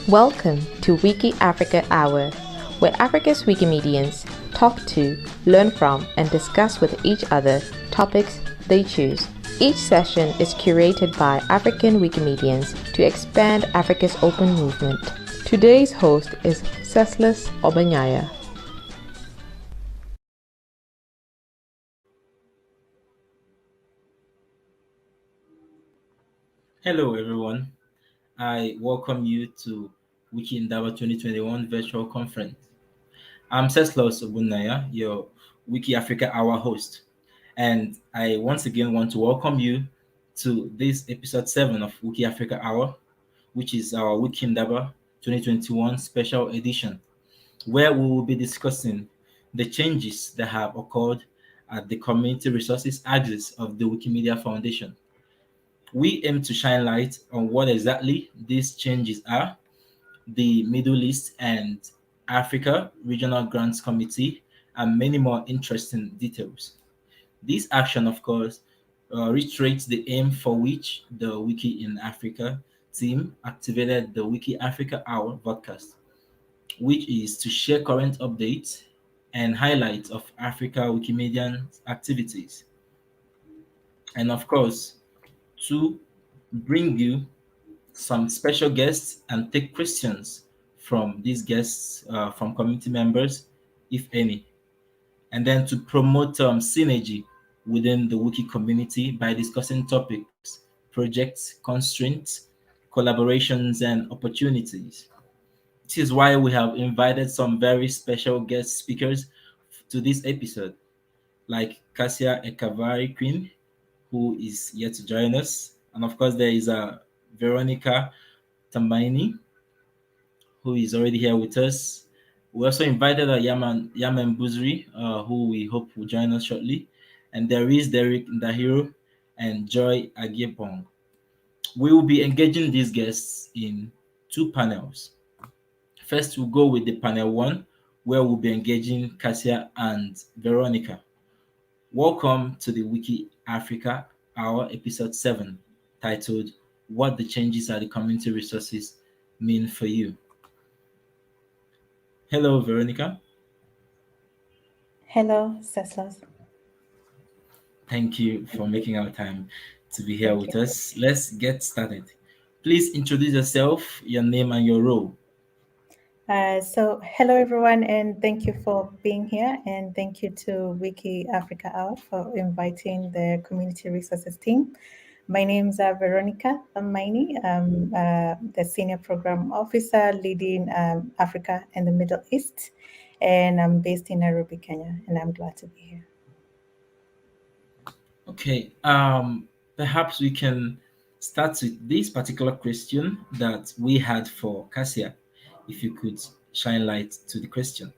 Welcome to WikiAfrica Hour, where Africa's Wikimedians talk to, learn from, and discuss with each other topics they choose. Each session is curated by African Wikimedians to expand Africa's open movement. Today's host is Ceslause Obanyaya. Hello, everyone. I welcome you to WikiIndaba 2021 virtual conference. I'm Ceslause Obanyaya, your WikiAfrica Hour host, and I once again want to welcome you to this episode 7 of WikiAfrica Hour, which is our WikiIndaba 2021 special edition, where we will be discussing the changes that have occurred at the community resources axis of the Wikimedia Foundation. We aim to shine light on what exactly these changes are, the Middle East and Africa Regional Grants Committee, and many more interesting details. This action, of course, reiterates the aim for which the Wiki in Africa team activated the Wiki Africa Hour podcast, which is to share current updates and highlights of Africa Wikimedian activities. And of course, to bring you some special guests and take questions from these guests, from community members, if any, and then to promote synergy within the Wiki community by discussing topics, projects, constraints, collaborations, and opportunities. This is why we have invited some very special guest speakers to this episode, like Kassia Echevarri-Queen, who is yet to join us. And of course, there is Veronica Thamaini, who is already here with us. We also invited Yaman Buzri, who we hope will join us shortly. And there is Derrick, Ndahiro, and Joy Agiepong. We will be engaging these guests in two panels. First, we'll go with the panel one, where we'll be engaging Kassia and Veronica. Welcome to the Wiki Africa Hour episode 7, titled What the Changes at the Community Resources Mean for You. Hello, Veronica. Hello, Ceslause. Thank you for making our time to be here Thank with you. us. Let's get started. Please introduce yourself, your name, and your role. Hello everyone, and thank you for being here, and thank you to Wiki Africa Hour for inviting the Community Resources team. My name is Veronica Thamaini. I'm the Senior Program Officer leading Africa and the Middle East, and I'm based in Nairobi, Kenya, and I'm glad to be here. Okay, perhaps we can start with this particular question that we had for Kassia. If you could shine light to the question.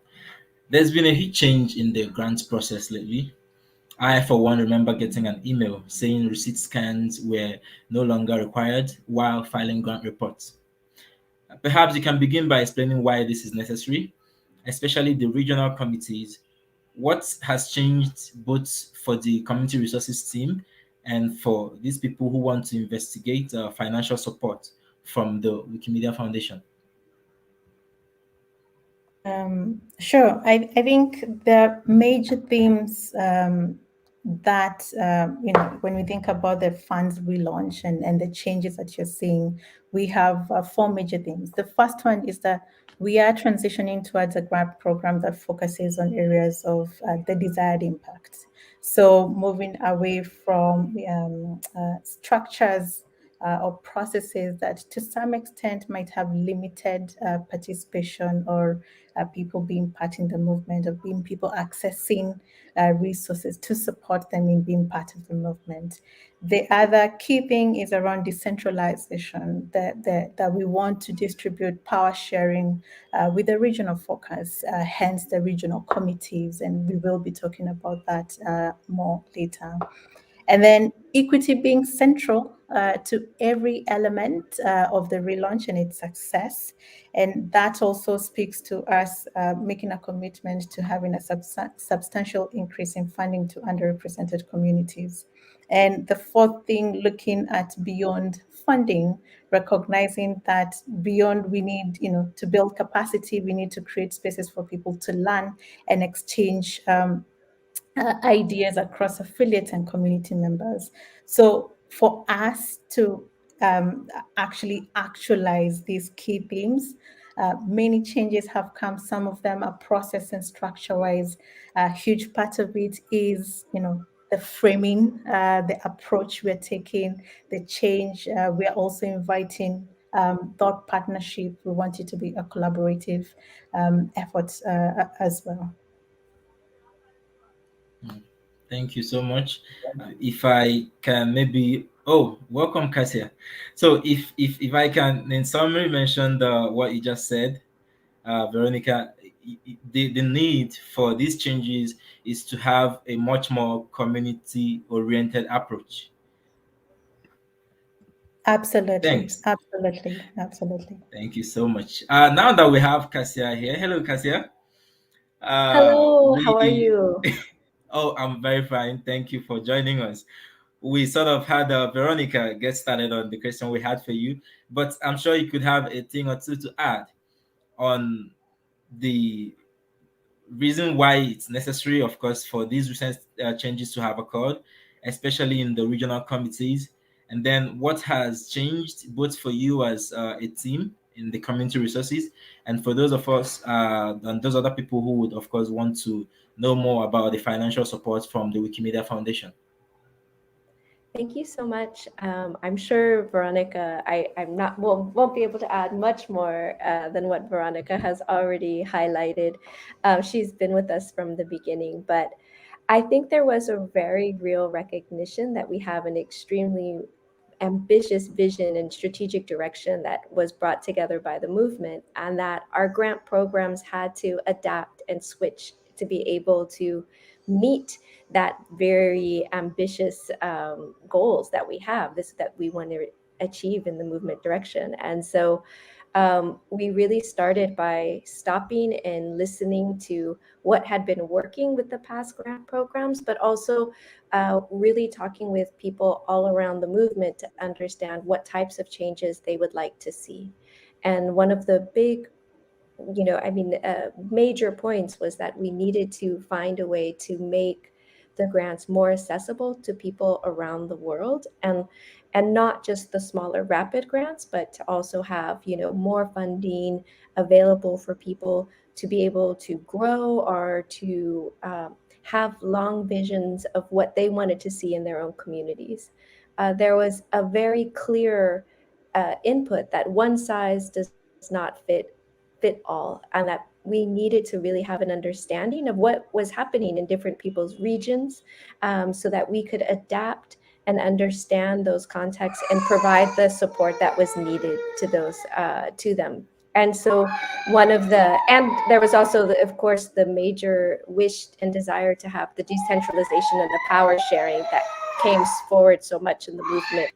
There's been a huge change in the grant process lately. I, for one, remember getting an email saying receipt scans were no longer required while filing grant reports. Perhaps you can begin by explaining why this is necessary, especially the regional committees. What has changed both for the community resources team and for these people who want to investigate financial support from the Wikimedia Foundation? Sure. I think the major themes that, when we think about the funds we launch and the changes that you're seeing, we have four major themes. The first one is that we are transitioning towards a grant program that focuses on areas of the desired impact. So moving away from structures or processes that to some extent might have limited participation or people being part in the movement, of being people accessing resources to support them in being part of the movement. The other key thing is around decentralization, that we want to distribute power sharing with a regional focus, hence the regional committees, and we will be talking about that more later. And then equity being central to every element of the relaunch and its success. And that also speaks to us making a commitment to having a substantial increase in funding to underrepresented communities. And the fourth thing, looking at beyond funding, recognizing that beyond we need, to build capacity, we need to create spaces for people to learn and exchange ideas across affiliates and community members. So for us to actually actualize these key themes, many changes have come. Some of them are process and structure-wise. A huge part of it is, the framing, the approach we're taking, the change. We are also inviting thought partnership. We want it to be a collaborative effort as well. Thank you so much. If I can maybe, welcome Kassia. So if I can in summary mention what you just said, Veronica, the need for these changes is to have a much more community-oriented approach. Absolutely, Thanks. absolutely, absolutely. Thank you so much. Now that we have Kassia here, hello Kassia. Hello, how are We you? Oh, I'm very fine. Thank you for joining us. We sort of had Veronica get started on the question we had for you, but I'm sure you could have a thing or two to add on the reason why it's necessary, of course, for these recent changes to have occurred, especially in the regional committees, and then what has changed both for you as a team in the community resources, and for those of us and those other people who would, of course, want to know more about the financial support from the Wikimedia Foundation. Thank you so much. I'm sure Veronica, I'm not won't be able to add much more than what Veronica has already highlighted. She's been with us from the beginning, but I think there was a very real recognition that we have an extremely ambitious vision and strategic direction that was brought together by the movement, and that our grant programs had to adapt and switch to be able to meet that very ambitious goals that we have, this that we want to achieve in the movement direction. And so we really started by stopping and listening to what had been working with the past grant programs, but also really talking with people all around the movement to understand what types of changes they would like to see. And one of the big major points was that we needed to find a way to make the grants more accessible to people around the world, and not just the smaller rapid grants, but to also have more funding available for people to be able to grow or to have long visions of what they wanted to see in their own communities. There was a very clear input that one size does not fit all, and that we needed to really have an understanding of what was happening in different people's regions, so that we could adapt and understand those contexts and provide the support that was needed to those to them. And so and there was also of course the major wish and desire to have the decentralization and the power sharing that came forward so much in the movement.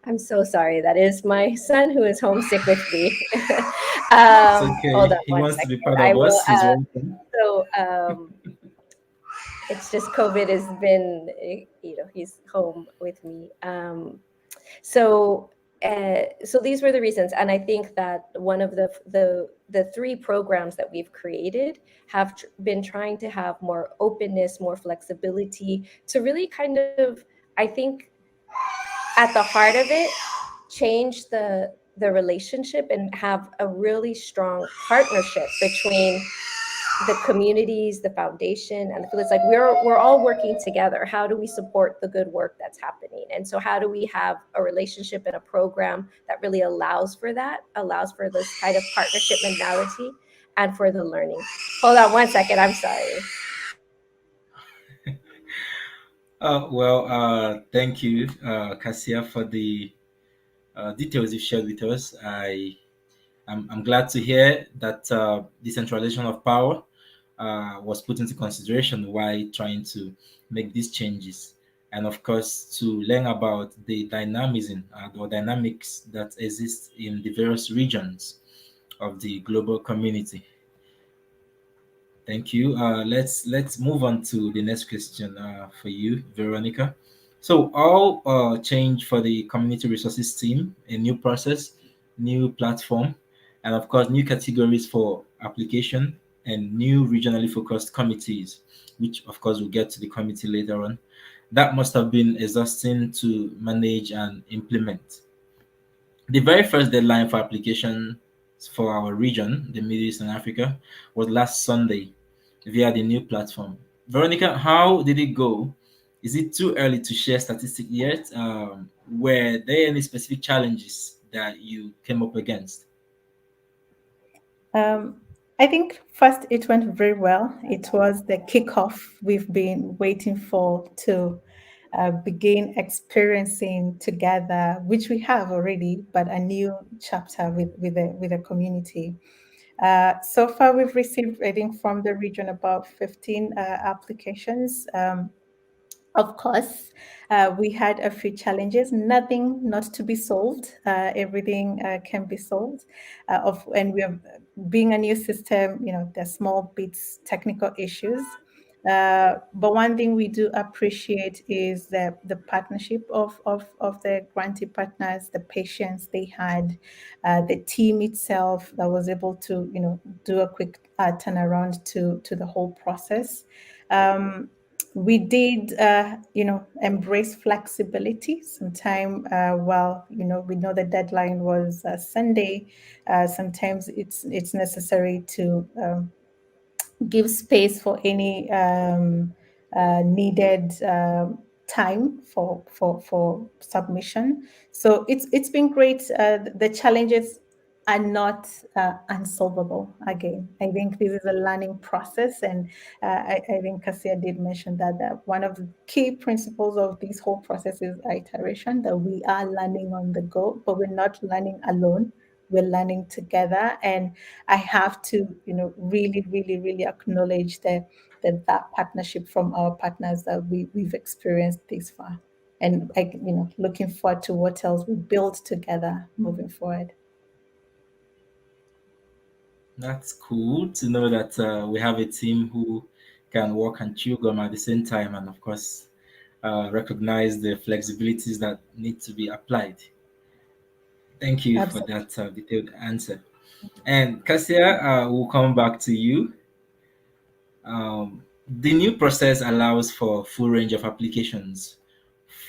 I'm so sorry. That is my son who is homesick with me. It's okay. Hold on He one wants to second. be part I of will. us. He's welcome. It's just COVID has been, he's home with me. So these were the reasons, and I think that one of the three programs that we've created have been trying to have more openness, more flexibility, to really kind of, I think, at the heart of it, change the relationship and have a really strong partnership between the communities, the foundation, and it's like we're all working together. How do we support the good work that's happening? And so how do we have a relationship and a program that really allows for this kind of partnership mentality and for the learning? Hold on one second. I'm sorry. Thank you, Kassia, for the details you shared with us. I'm glad to hear that decentralization of power was put into consideration while trying to make these changes. and of course to learn about the dynamism or dynamics that exist in the various regions of the global community. Thank you. Let's move on to the next question for you, Veronica. So all change for the community resources team, a new process, new platform, and of course new categories for application and new regionally focused committees, which of course we'll get to the committee later on. That must have been exhausting to manage and implement. The very first deadline for application for our region, the Middle East and Africa, was last Sunday via the new platform. Veronica, how did it go? Is it too early to share statistics yet? Were there any specific challenges that you came up against? I think first it went very well. It was the kickoff we've been waiting for to begin experiencing together, which we have already, but a new chapter with the community. So far, we've received, I think, from the region about 15 applications. Of course, we had a few challenges. Nothing not to be solved. Everything can be solved. And we are being a new system. There's small bits, technical issues. But one thing we do appreciate is the partnership of the grantee partners, the patience they had, the team itself that was able to do a quick turnaround to the whole process. We did, embrace flexibility. Sometime, we know the deadline was Sunday. Sometimes it's necessary to give space for any needed time for submission. So it's been great. The challenges are not unsolvable. Again, I think this is a learning process, and I think Kassia did mention that one of the key principles of this whole process is iteration, that we are learning on the go, but we're not learning alone. We're learning together, and I have to, really, really, really acknowledge that partnership from our partners that we've experienced this far, and looking forward to what else we build together moving forward. That's cool to know that we have a team who can work and chew gum at the same time, and of course, recognize the flexibilities that need to be applied. Thank you for Absolutely. that detailed answer. And Kassia, we'll come back to you. The new process allows for full range of applications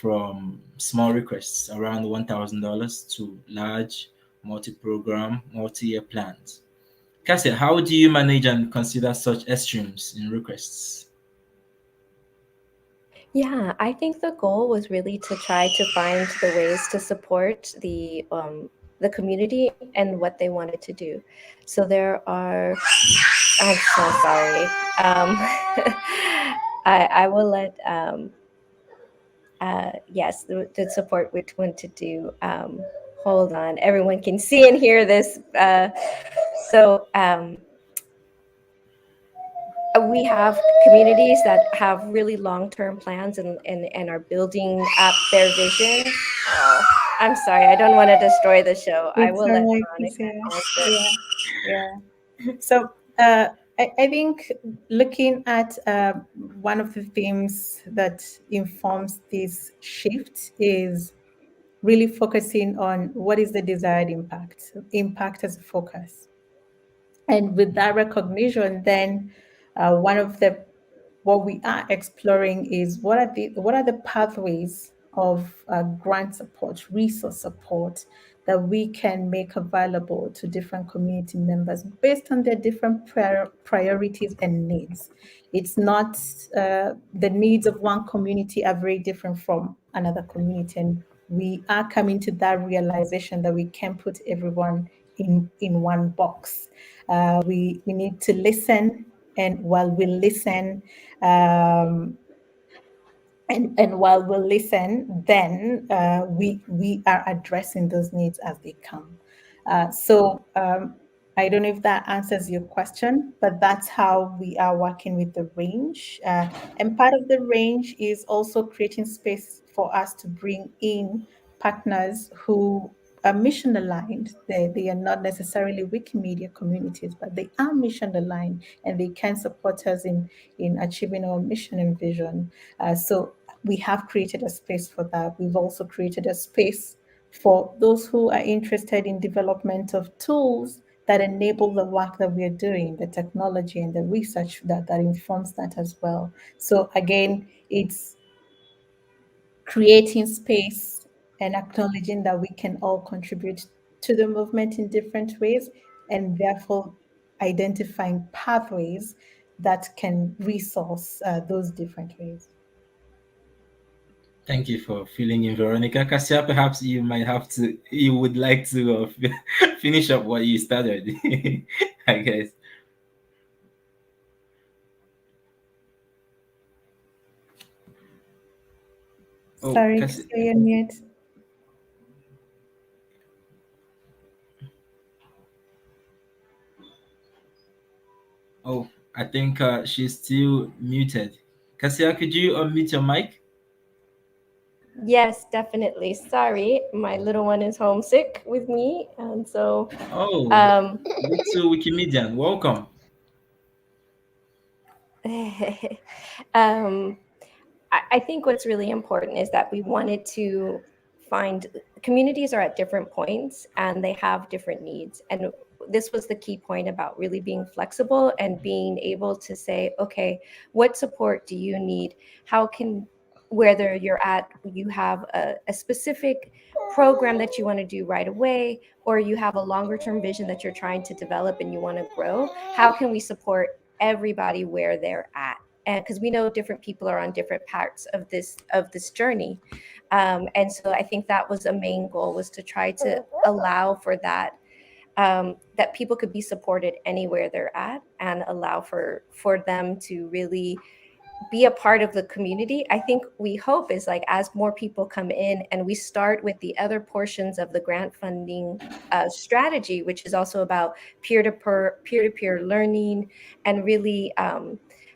from small requests around $1,000 to large multi-program, multi-year plans. Kassia, how do you manage and consider such extremes in requests? Yeah, I think the goal was really to try to find the ways to support the community and what they wanted to do. So there are. I'm so sorry. I will let yes, the support which one to do. Hold on, everyone can see and hear this. So we have communities that have really long-term plans and are building up their vision. Oh, I'm sorry, I don't want to destroy the show. I It's will all let right, Veronica Kassia. answer. Yeah. So I think looking at one of the themes that informs this shift is really focusing on what is the desired impact as a focus. And with that recognition, then one of the what we are exploring is what are the pathways of grant support, resource support that we can make available to different community members based on their different priorities and needs. It's not the needs of one community are very different from another community, and we are coming to that realization that we can put everyone in one box. We need to listen, and while we listen, and while we listen, then we are addressing those needs as they come. So I don't know if that answers your question, but that's how we are working with the range. And part of the range is also creating space for us to bring in partners who are mission aligned. They are not necessarily Wikimedia communities, but they are mission aligned and they can support us in achieving our mission and vision. So we have created a space for that. We've also created a space for those who are interested in development of tools that enable the work that we are doing, the technology and the research that informs that as well. So again, it's creating space and acknowledging that we can all contribute to the movement in different ways, and therefore identifying pathways that can resource those different ways. Thank you for filling in, Veronica. Kassia, perhaps you would like to finish up what you started, I guess. Oh, Sorry, Kassia. stay on mute. Oh, I think she's still muted. Kassia, could you unmute your mic? Yes, definitely. Sorry, my little one is homesick with me, and so Little Wikimedian, welcome. I think what's really important is that we wanted to find communities are at different points and they have different needs. And this was the key point about really being flexible and being able to say, okay, what support do you need? How can, whether you're at, you have a specific program that you want to do right away, or you have a longer term vision that you're trying to develop and you want to grow, how can we support everybody where they're at? And because we know different people are on different parts of this journey, and so I think that was a main goal, was to try to allow for that, that people could be supported anywhere they're at, and allow for them to really be a part of the community. I think we hope is like, as more people come in and we start with the other portions of the grant funding strategy, which is also about peer-to-peer learning, and really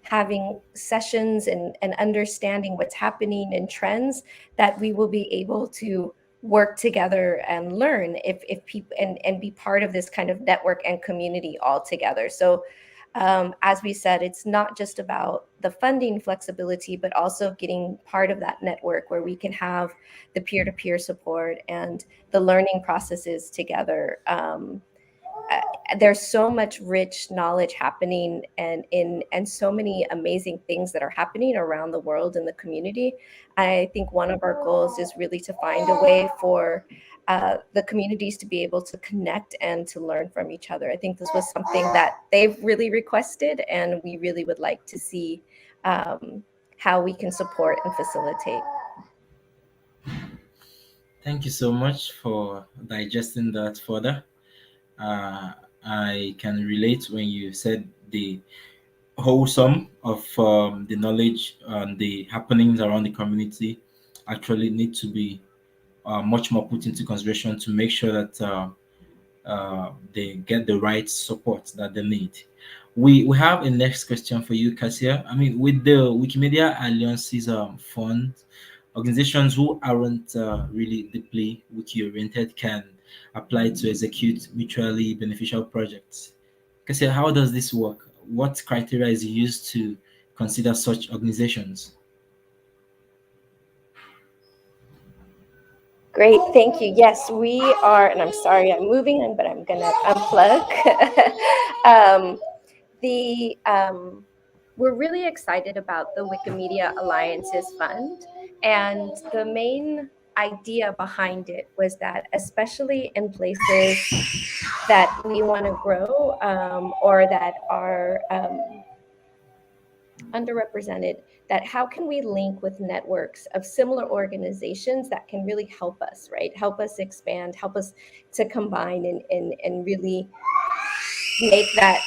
having sessions and understanding what's happening and trends, that we will be able to work together and learn if people, and be part of this kind of network and community all together. So as we said, it's not just about the funding flexibility, but also getting part of that network where we can have the peer-to-peer support and the learning processes together. There's so much rich knowledge happening, and so many amazing things that are happening around the world in the community. I think one of our goals is really to find a way for the communities to be able to connect and to learn from each other. I think this was something that they've really requested, and we really would like to see how we can support and facilitate. Thank you so much for digesting that further. I can relate when you said the wholesome of the knowledge and the happenings around the community actually need to be much more put into consideration to make sure that they get the right support that they need. We have a next question for you, Kassia. I mean, with the Wikimedia Alliance's fund, organizations who aren't really deeply wiki-oriented can apply to execute mutually beneficial projects. Kassia, how does this work? What criteria is used to consider such organizations? Great, thank you. Yes, we are, and I'm sorry I'm moving, but I'm gonna unplug. We're really excited about the Wikimedia Alliances Fund, and the main idea behind it was that, especially in places that we want to grow, or that are underrepresented, that how can we link with networks of similar organizations that can really help us, right? Help us expand, help us to combine and really make that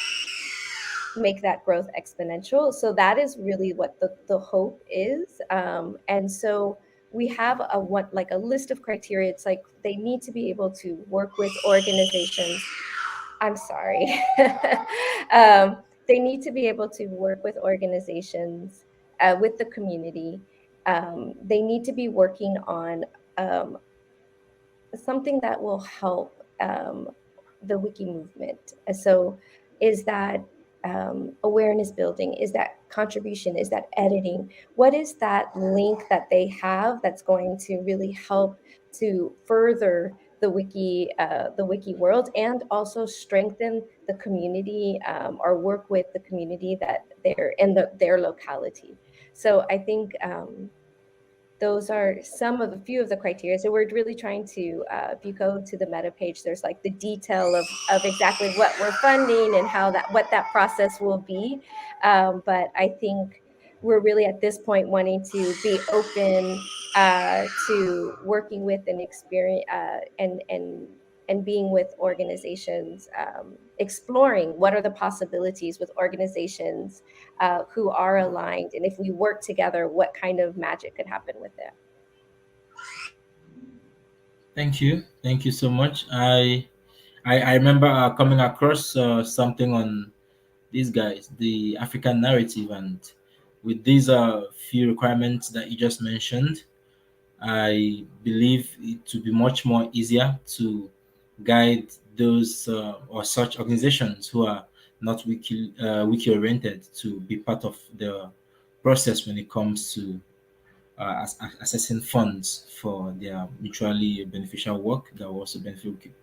growth exponential. So that is really what the hope is. And so we have a list of criteria. It's like they need to be able to work with organizations I'm sorry. They need to be able to work with organizations, with the community. They need to be working on something that will help the wiki movement. So is that awareness building? Is that contribution? Is that editing? What is that link that they have that's going to really help to further the wiki world, and also strengthen the community, or work with the community that they're in their locality? So I think those are some of the few of the criteria. So we're really trying to, if you go to the meta page, there's like the detail of exactly what we're funding and what that process will be. But I think we're really at this point wanting to be open to working with and experience and being with organizations, exploring what are the possibilities with organizations who are aligned, and if we work together, what kind of magic could happen with it. Thank you so much. I remember coming across something on these guys, the African narrative, and with these few requirements that you just mentioned, I believe it to be much more easier to guide those or such organizations who are not wiki oriented to be part of the process when it comes to assessing funds for their mutually beneficial work that will also benefit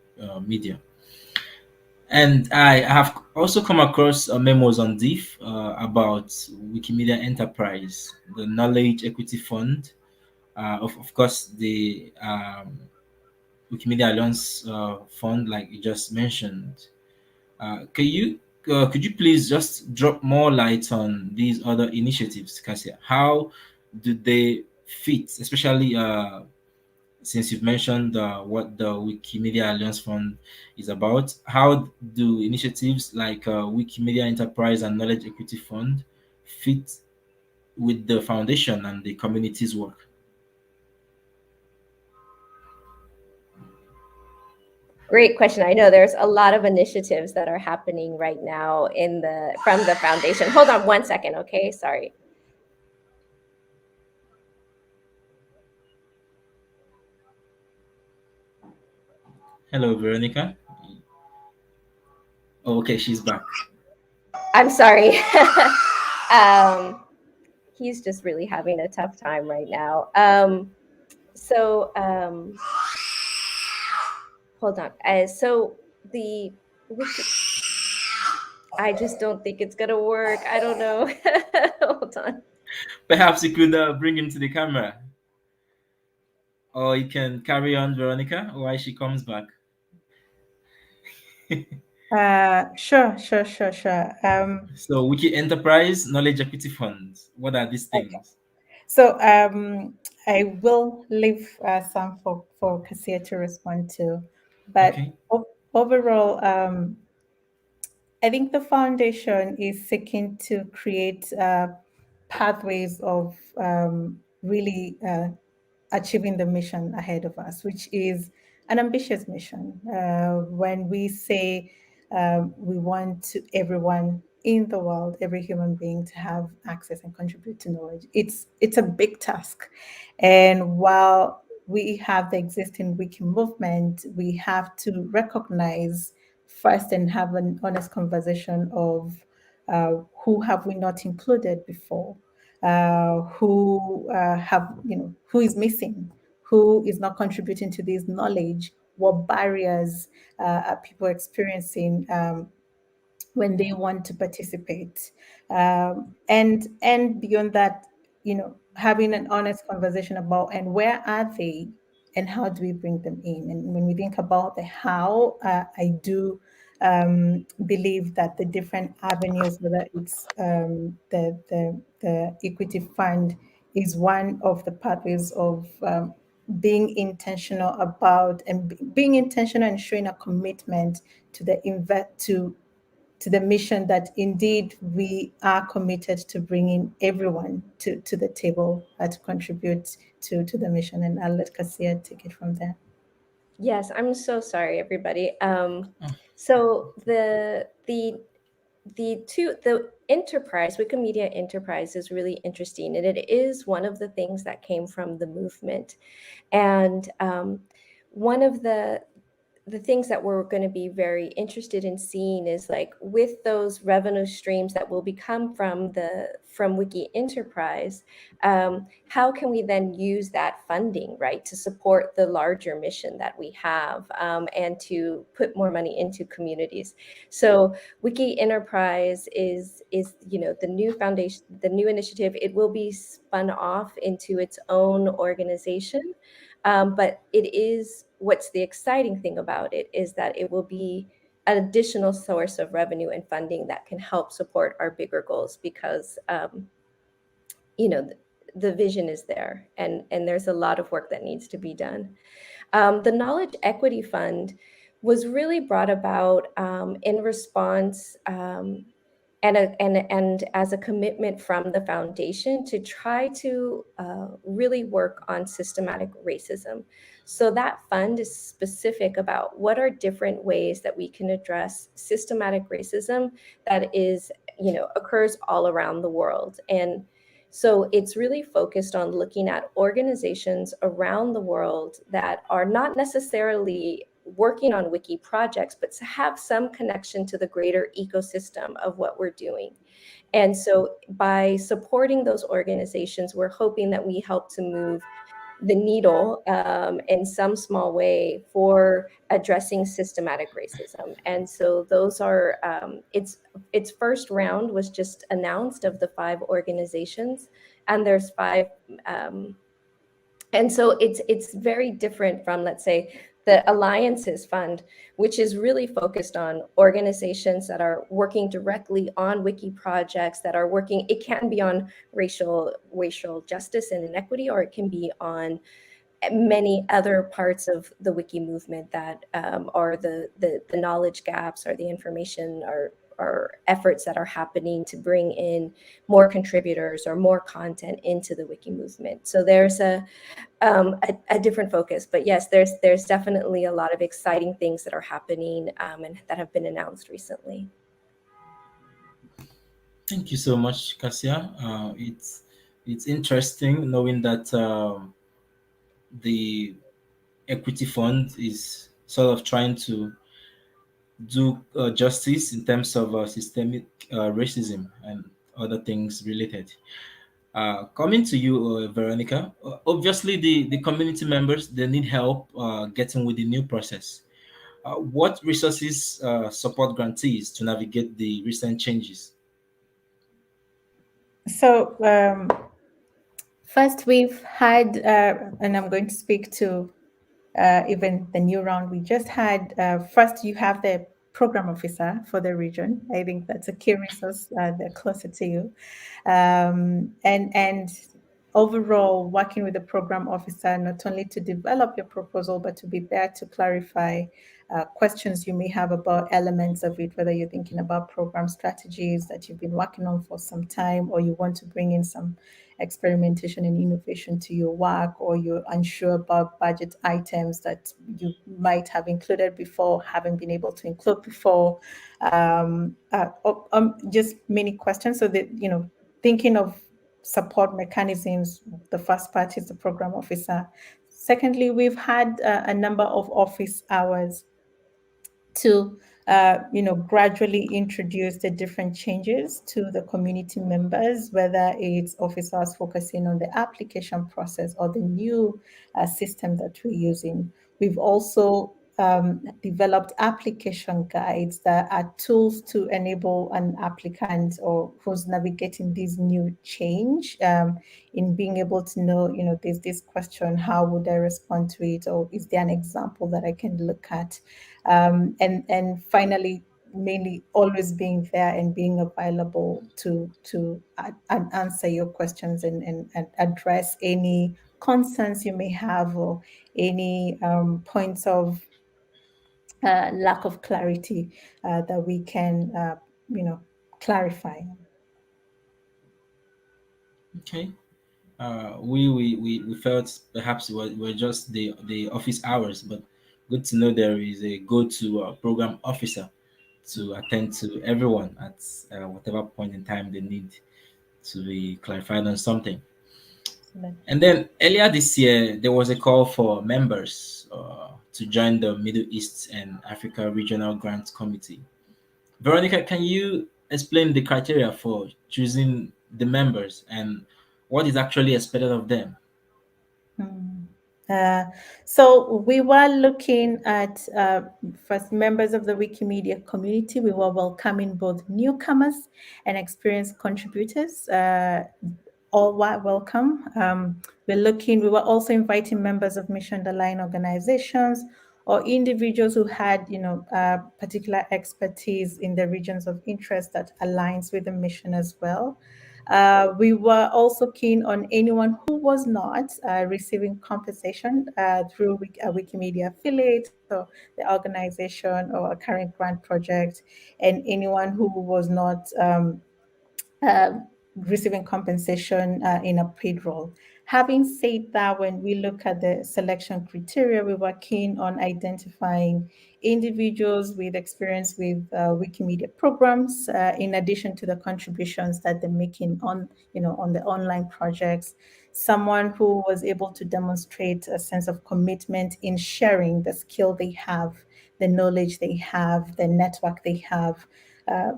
media. And I have also come across memos on DIF about Wikimedia Enterprise, the Knowledge Equity Fund, of course, the Wikimedia Alliance Fund, like you just mentioned. Could you please just drop more light on these other initiatives, Kassia? How do they fit, especially since you've mentioned what the Wikimedia Alliance Fund is about? How do initiatives like Wikimedia Enterprise and Knowledge Equity Fund fit with the foundation and the community's work? Great question. I know there's a lot of initiatives that are happening right now from the foundation. Hold on one second, okay? Sorry. Hello, Veronica. Oh, okay, she's back. I'm sorry. He's just really having a tough time right now. Hold on. So the I just don't think it's gonna work. I don't know. Hold on. Perhaps you could bring him to the camera, or you can carry on, Veronica, while she comes back. Sure. So, Wiki Enterprise Knowledge Equity Funds. What are these things? Okay. So I will leave some for Kassia to respond to, but Okay. Overall, I think the foundation is seeking to create pathways of really achieving the mission ahead of us, which is an ambitious mission. When we say we want everyone in the world, every human being, to have access and contribute to knowledge, it's a big task. And while we have the existing wiki movement, we have to recognize first and have an honest conversation of who have we not included before, who is missing, who is not contributing to this knowledge, what barriers are people experiencing when they want to participate, and beyond that, having an honest conversation about and where are they and how do we bring them in. And when we think about the how, I do believe that the different avenues, whether it's the equity fund, is one of the pathways of being intentional about and being intentional and showing a commitment to the mission that indeed we are committed to bringing everyone to the table to contribute to the mission. And I'll let Kassia take it from there. Yes, I'm so sorry, everybody. So the enterprise, Wikimedia Enterprise, is really interesting, and it is one of the things that came from the movement. And one of the things that we're going to be very interested in seeing is, like, with those revenue streams that will become from Wiki Enterprise, how can we then use that funding, right, to support the larger mission that we have, and to put more money into communities. So Wiki Enterprise is the new foundation, the new initiative. It will be spun off into its own organization. But it is, what's the exciting thing about it is that it will be an additional source of revenue and funding that can help support our bigger goals, because the vision is there, and there's a lot of work that needs to be done. The Knowledge Equity Fund was really brought about in response, and as a commitment from the foundation to try to really work on systematic racism. So that fund is specific about what are different ways that we can address systematic racism that occurs all around the world. And so it's really focused on looking at organizations around the world that are not necessarily working on wiki projects, but to have some connection to the greater ecosystem of what we're doing. And so by supporting those organizations, we're hoping that we help to move the needle in some small way for addressing systematic racism. And so those are its first round was just announced of the 5 organizations, and there's 5. And so it's very different from, let's say, the Alliances Fund, which is really focused on organizations that are working directly on wiki projects, that are working, it can be on racial justice and inequity, or it can be on many other parts of the wiki movement that are the knowledge gaps, or the information, or efforts that are happening to bring in more contributors or more content into the wiki movement. So there's a different focus. But yes, there's definitely a lot of exciting things that are happening and that have been announced recently. Thank you so much, Kassia. It's interesting knowing that the equity fund is sort of trying to do justice in terms of systemic racism and other things related. Coming to you, Veronica, obviously the community members, they need help getting with the new process. What resources support grantees to navigate the recent changes? So first we've had, and I'm going to speak to even the new round we just had. First, you have the program officer for the region. I think that's a key resource. They're closer to you, and overall, working with the program officer not only to develop your proposal, but to be there to clarify questions you may have about elements of it, whether you're thinking about program strategies that you've been working on for some time, or you want to bring in some experimentation and innovation to your work, or you're unsure about budget items that you might have included before, haven't been able to include before. Just many questions. So that, thinking of support mechanisms, the first part is the program officer. Secondly, we've had a number of office hours to gradually introduce the different changes to the community members, whether it's officers focusing on the application process or the new system that we're using. We've also developed application guides that are tools to enable an applicant or who's navigating this new change in being able to know, there's this question, how would I respond to it? Or is there an example that I can look at? And finally, mainly always being there and being available to answer your questions and address any concerns you may have, or any points of lack of clarity that we can, clarify. Okay. We felt perhaps we're just the office hours, but good to know there is a go-to program officer to attend to everyone at whatever point in time they need to be clarified on something. And then earlier this year, there was a call for members to join the Middle East and Africa Regional Grants Committee. Veronica, can you explain the criteria for choosing the members and what is actually expected of them? Hmm. So we were looking at first members of the Wikimedia community. We were welcoming both newcomers and experienced contributors. All were welcome. We were also inviting members of mission aligned organizations or individuals who had, particular expertise in the regions of interest that aligns with the mission as well. We were also keen on anyone who was not receiving compensation through a Wikimedia affiliate or the organization or a current grant project, and anyone who was not uh, receiving compensation in a paid role. Having said that, when we look at the selection criteria, we were keen on identifying individuals with experience with Wikimedia programs, in addition to the contributions that they're making on the online projects. Someone who was able to demonstrate a sense of commitment in sharing the skill they have, the knowledge they have, the network they have,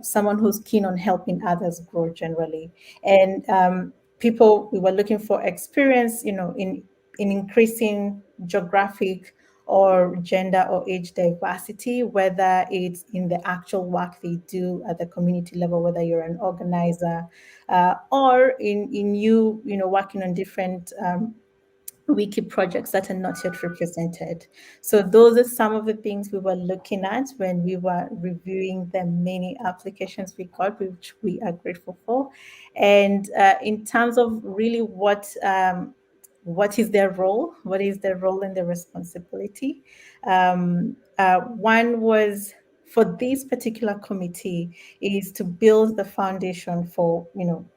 someone who's keen on helping others grow generally. And we were looking for experience, in increasing geographic or gender or age diversity, whether it's in the actual work they do at the community level, whether you're an organizer or in working on different wiki projects that are not yet represented. So those are some of the things we were looking at when we were reviewing the many applications we got, which we are grateful for. And in terms of really what is their role, what is their role and their responsibility, one was for this particular committee is to build the foundation for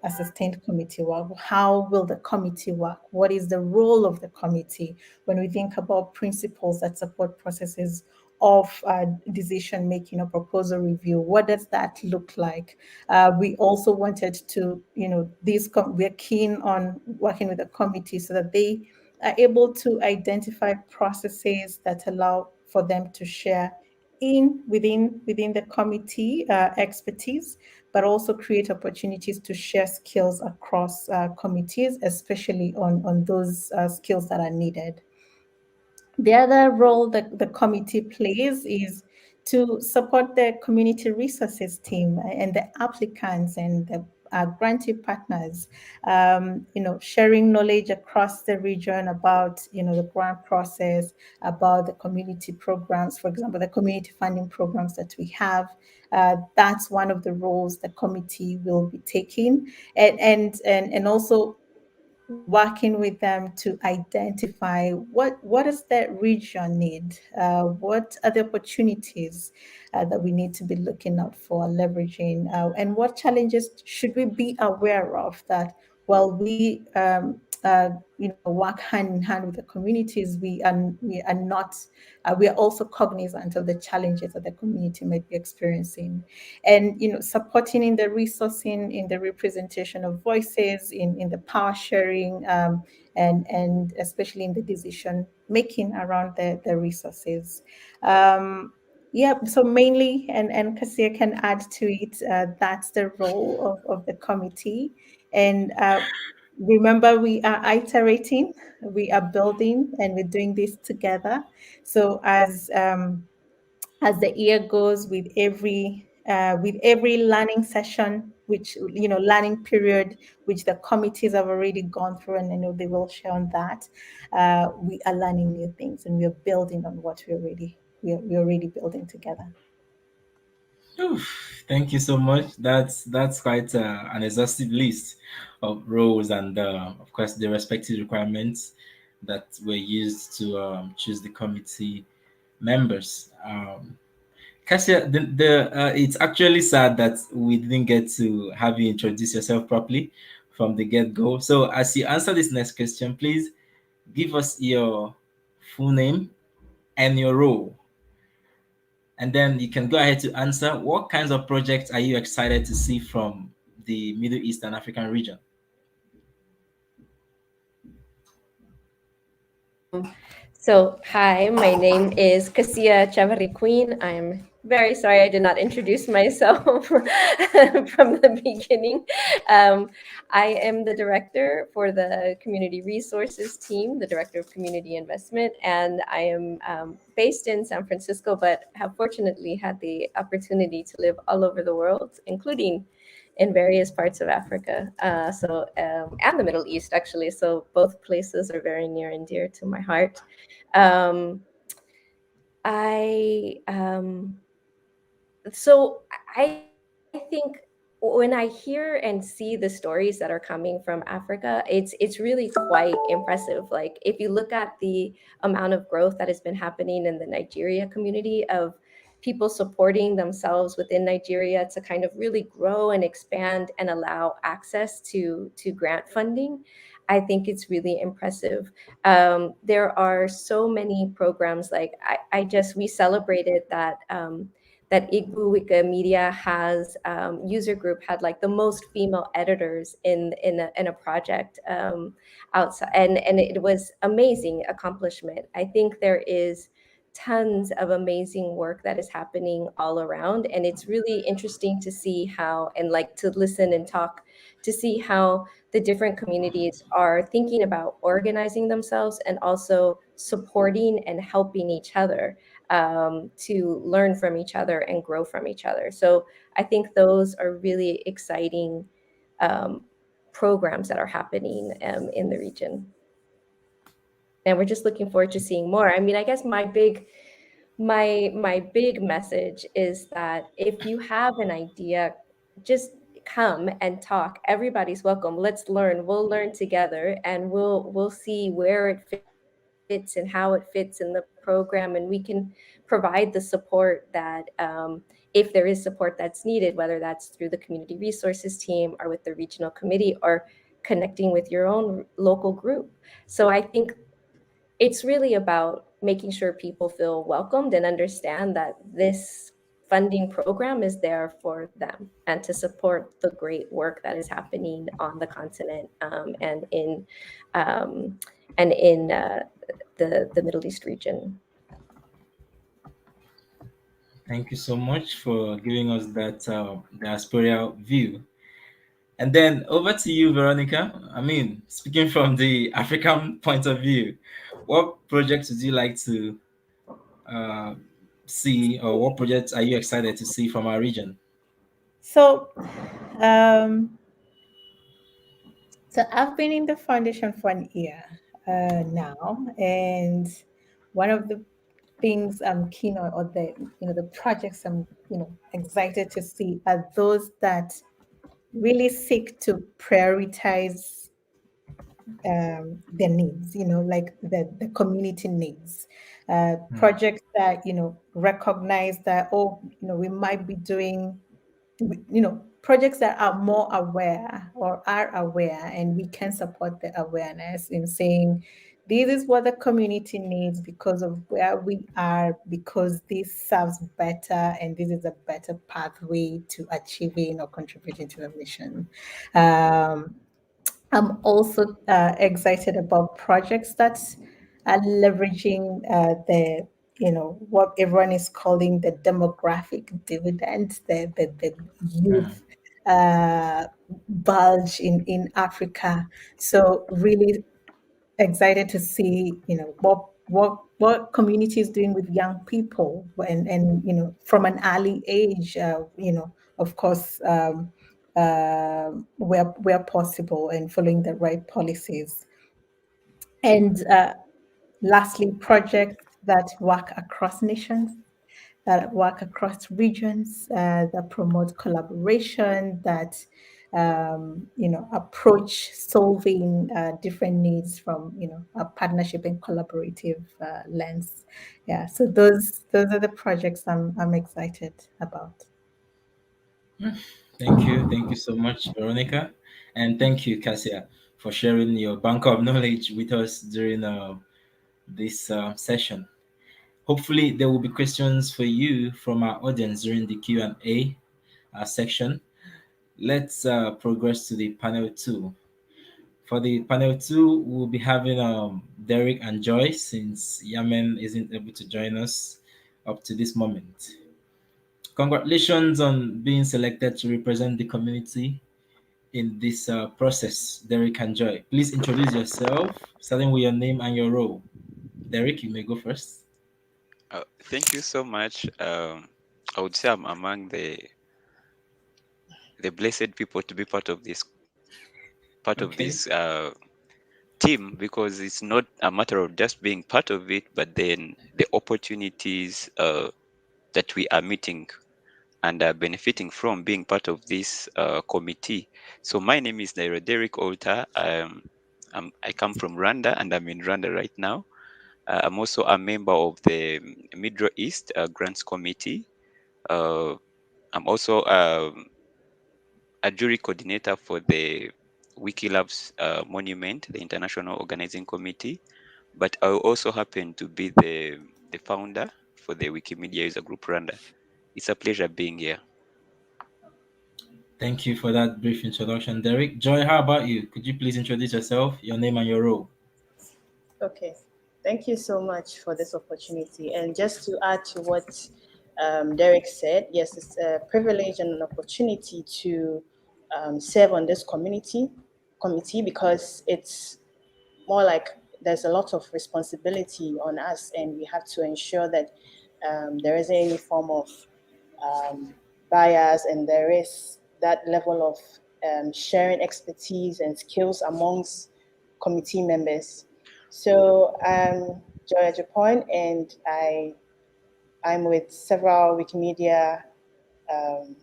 a sustained committee work. How will the committee work? What is the role of the committee when we think about principles that support processes of decision making or proposal review? What does that look like? We also wanted to, we're keen on working with the committee so that they are able to identify processes that allow for them to share within the committee expertise, but also create opportunities to share skills across committees, especially on those skills that are needed. The other role that the committee plays is to support the community resources team and the applicants and the grantee partners, sharing knowledge across the region about, the grant process, about the community programs, for example, the community funding programs that we have. That's one of the roles the committee will be taking, and also working with them to identify what does that region need, what are the opportunities that we need to be looking out for, leveraging, and what challenges should we be aware of that while we work hand in hand with the communities, we are not we are also cognizant of the challenges that the community might be experiencing, and supporting in the resourcing, in the representation of voices, in the power sharing, and especially in the decision making around the resources. So mainly, and Kassia can add to it, that's the role of the committee. And remember, we are iterating, we are building, and we're doing this together. So as the year goes, with every learning session, which learning period, which the committees have already gone through, and I know they will share on that, we are learning new things, and we are building on what we're already building together. Oof, thank you so much. That's quite an exhaustive list of roles and, of course, the respective requirements that were used to choose the committee members. Kassia, it's actually sad that we didn't get to have you introduce yourself properly from the get-go. So, as you answer this next question, please give us your full name and your role. And then you can go ahead to answer, what kinds of projects are you excited to see from the Middle East and African region? So, hi, my name is Kassia Echevarri-Queen. I'm very sorry I did not introduce myself from the beginning. I am the director for the Community Resources team, the director of community investment, and I am based in San Francisco, but have fortunately had the opportunity to live all over the world, including in various parts of Africa, and the Middle East, actually. So both places are very near and dear to my heart. Um, I so I think when I hear and see the stories that are coming from Africa, it's really quite impressive. Like if you look at the amount of growth that has been happening in the Nigeria community of people supporting themselves within Nigeria to kind of really grow and expand and allow access to grant funding, I think it's really impressive. There are so many programs. Like we celebrated that that Igbo Wikimedia has user group had like the most female editors in a project outside, and it was amazing accomplishment. I think there is tons of amazing work that is happening all around, and it's really interesting to see how, and like to listen and talk to see how the different communities are thinking about organizing themselves and also supporting and helping each other to learn from each other and grow from each other. So I think those are really exciting um, programs that are happening in the region. And we're just looking forward to seeing more. I mean, I guess my big message is that if you have an idea, just come and talk. Everybody's welcome. Let's learn. We'll learn together, and we'll see where it fits and how it fits in the program, and we can provide the support that if there is support that's needed, whether that's through the community resources team or with the regional committee or connecting with your own local group. So I think it's really about making sure people feel welcomed and understand that this funding program is there for them and to support the great work that is happening on the continent um, and in the Middle East region. Thank you so much for giving us that diasporial view. And then over to you, Veronica. I mean, speaking from the African point of view, what projects would you like to uh, see, or what projects are you excited to see from our region? So, um, so I've been in the foundation for an year now, and one of the things I'm keen on, or the projects I'm excited to see, are those that really seek to prioritize their needs, like the community needs. Projects that recognize that, we might be doing, projects that are more aware or are aware, and we can support the awareness in saying this is what the community needs because of where we are, because this serves better, and this is a better pathway to achieving or contributing to the mission. I'm also excited about projects that are leveraging what everyone is calling the demographic dividend, the youth bulge in Africa. So really excited to see what community is doing with young people, and from an early age, of course, where possible, and following the right policies. And lastly, projects that work across nations, that work across regions, that promote collaboration, that approach solving different needs from a partnership and collaborative lens. Yeah, so those are the projects I'm excited about. Thank you so much, Veronica, and thank you, Kassia, for sharing your bank of knowledge with us during this session. Hopefully, there will be questions for you from our audience during the Q&A section. Let's progress to the panel two. For the panel two, we'll be having Derrick and Joy, since Yamen isn't able to join us up to this moment. Congratulations on being selected to represent the community in this process, Derrick and Joy. Please introduce yourself, starting with your name and your role. Derrick, you may go first. Thank you so much. I would say I'm among the blessed people to be part of Okay. this team, because it's not a matter of just being part of it, but then the opportunities that we are meeting and are benefiting from being part of this committee. So my name is Ndahiro Derrick Olta. I come from Rwanda, and I'm in Rwanda right now. I'm also a member of the Middle East Grants Committee. Uh, I'm also a jury coordinator for the WikiLabs Monument, the International Organizing Committee. But I also happen to be the founder for the Wikimedia User Group Rwanda. It's a pleasure being here. Thank you for that brief introduction, Derrick. Joy, how about you? Could you please introduce yourself, your name and your role? Okay, thank you so much for this opportunity. And just to add to what Derrick said, yes, it's a privilege and an opportunity to serve on this committee, because it's more like there's a lot of responsibility on us, and we have to ensure that there isn't any form of bias, and there is that level of sharing expertise and skills amongst committee members. So I'm Joy Japon, and I'm with several Wikimedia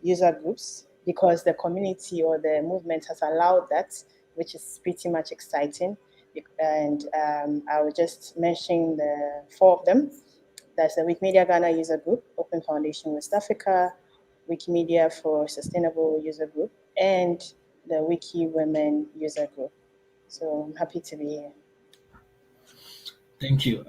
user groups, because the community or the movement has allowed that, which is pretty much exciting. And I will just mention the four of them. That's the Wikimedia Ghana User Group, Open Foundation West Africa, Wikimedia for Sustainable User Group, and the Wiki Women User Group. So I'm happy to be here. Thank you.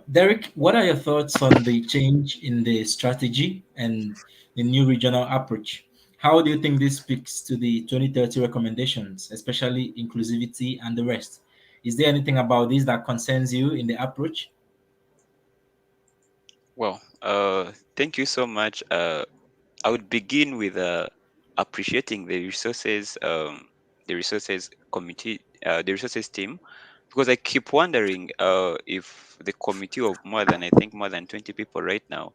Derrick, what are your thoughts on the change in the strategy and the new regional approach? How do you think this speaks to the 2030 recommendations, especially inclusivity and the rest? Is there anything about this that concerns you in the approach? Well, thank you so much. I would begin with appreciating the resources committee, the resources team, because I keep wondering if the committee of more than 20 people right now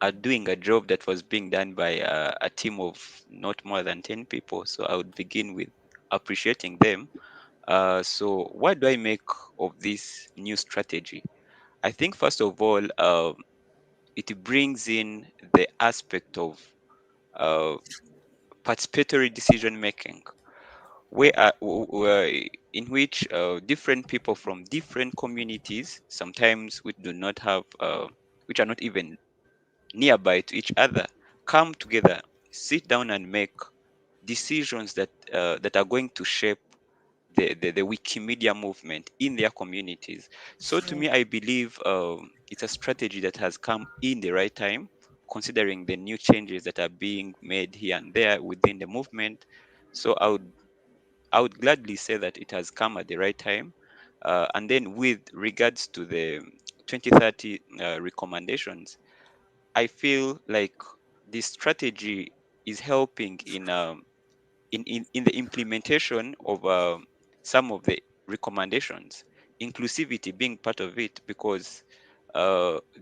are doing a job that was being done by a team of not more than 10 people. So I would begin with appreciating them. So what do I make of this new strategy? I think first of all, it brings in the aspect of uh, participatory decision making, in which different people from different communities, sometimes which are not even nearby to each other, come together, sit down, and make decisions that are going to shape the Wikimedia movement in their communities. So to me, I believe it's a strategy that has come in the right time, considering the new changes that are being made here and there within the movement. So I would gladly say that it has come at the right time. And then with regards to the 2030 recommendations, I feel like this strategy is helping in the implementation of some of the recommendations, inclusivity being part of it, because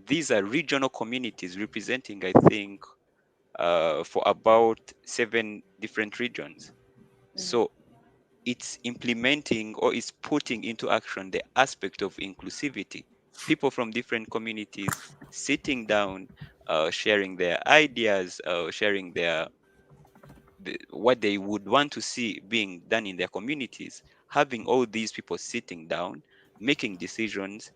these are regional communities representing, I think, for about 7 different regions. So it's implementing, or it's putting into action, the aspect of inclusivity. People from different communities sitting down, sharing their ideas, sharing what they would want to see being done in their communities. Having all these people sitting down, making decisions,